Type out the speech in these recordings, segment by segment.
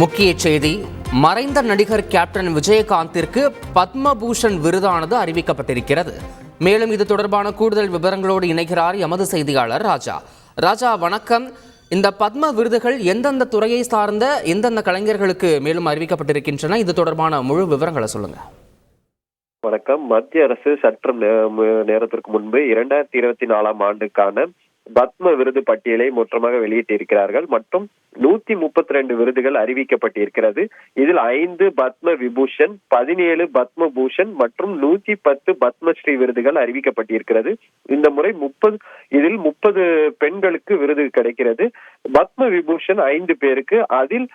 முக்கிய செய்தி, மறைந்த நடிகர் கேப்டன் விஜயகாந்திற்கு பத்மபூஷன் விருதானது அறிவிக்கப்பட்டிருக்கிறது. மேலும் இது தொடர்பான கூடுதல் விவரங்களோடு இணைகிறார் எமது செய்தியாளர் ராஜா. ராஜா, வணக்கம். இந்த பத்ம விருதுகள் எந்தெந்த துறையை சார்ந்த எந்தெந்த கலைஞர்களுக்கு மேலும் அறிவிக்கப்பட்டிருக்கின்றன? இது தொடர்பான முழு விவரங்களை சொல்லுங்க. வணக்கம். மத்திய அரசு சற்று நேரத்திற்கு முன்பு 2024 ஆண்டுக்கான பத்ம விருது பட்டியலை மொத்தமாக வெளியிட்டிருக்கிறார்கள். மற்றும் 132 விருதுகள் அறிவிக்கப்பட்டிருக்கிறது. இதில் 5 பத்ம விபூஷன், 17 பத்ம பூஷன் மற்றும் 110 பத்மஸ்ரீ விருதுகள் அறிவிக்கப்பட்டிருக்கிறது. இந்த முறை 30 பெண்களுக்கு விருது கிடைக்கிறது. பத்ம விபூஷன் 5 பேருக்கு. அதில்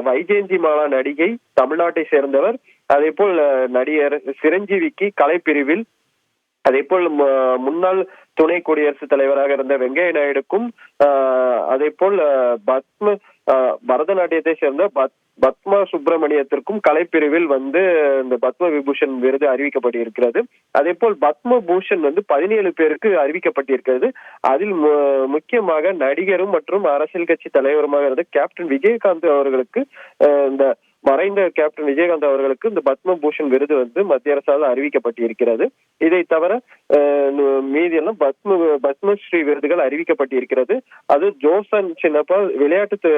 வைஜெயந்தி மாலா நடிகை, தமிழ்நாட்டை சேர்ந்தவர். அதே போல் நடிகர் சிரஞ்சீவிக்கு கலைப்பிரிவில், அதே போல் முன்னாள் துணை குடியரசுத் தலைவராக இருந்த வெங்கையா நாயுடுக்கும், அதே போல் பரதநாட்டியத்தை சேர்ந்த பத்மா சுப்பிரமணியத்திற்கும் கலைப்பிரிவில் இந்த பத்ம விபூஷன் விருது அறிவிக்கப்பட்டிருக்கிறது. அதே போல் பத்ம பூஷன் 17 பேருக்கு அறிவிக்கப்பட்டிருக்கிறது. அதில் முக்கியமாக நடிகரும் மற்றும் அரசியல் கட்சி தலைவருமாக இருந்த கேப்டன் விஜயகாந்த் அவர்களுக்கு, இந்த மறைந்த கேப்டன் விஜயகாந்த் அவர்களுக்கு இந்த பத்ம பூஷன் விருது மத்திய அரசால் அறிவிக்கப்பட்டிருக்கிறது. இதை தவிர மீதியெல்லாம் பத்மஸ்ரீ விருதுகள் அறிவிக்கப்பட்டிருக்கிறது. அது ஜோசன் சின்னப்பா விளையாட்டு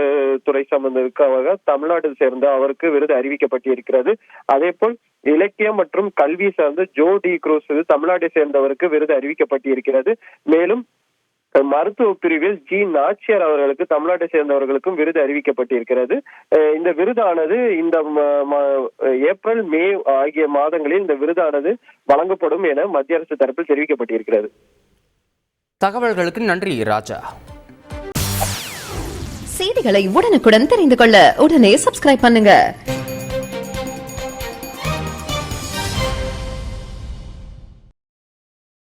துறை சம்பந்தமாக தமிழ்நாட்டை சேர்ந்த அவருக்கு விருது அறிவிக்கப்பட்டிருக்கிறது. அதே போல் இலக்கியம் மற்றும் கல்வி சார்ந்த ஜோ டி குரூஸ் தமிழ்நாட்டை சேர்ந்தவருக்கு விருது அறிவிக்கப்பட்டிருக்கிறது. மேலும் மருத்துவ பிரிவில் ஜி நாச்சியார் அவர்களுக்கு, தமிழ்நாட்டை சேர்ந்தவர்களுக்கும் விருது அறிவிக்கப்பட்டிருக்கிறது. இந்த விருதானது இந்த ஏப்ரல், மே ஆகிய மாதங்களில் இந்த விருதானது வழங்கப்படும் என மத்திய அரசு தரப்பில் தெரிவிக்கப்பட்டிருக்கிறது. தகவல்களுக்கு நன்றி ராஜா. செய்திகளை உடனுக்குடன் தெரிந்து கொள்ள உடனே சப்ஸ்கிரைப் பண்ணுங்க.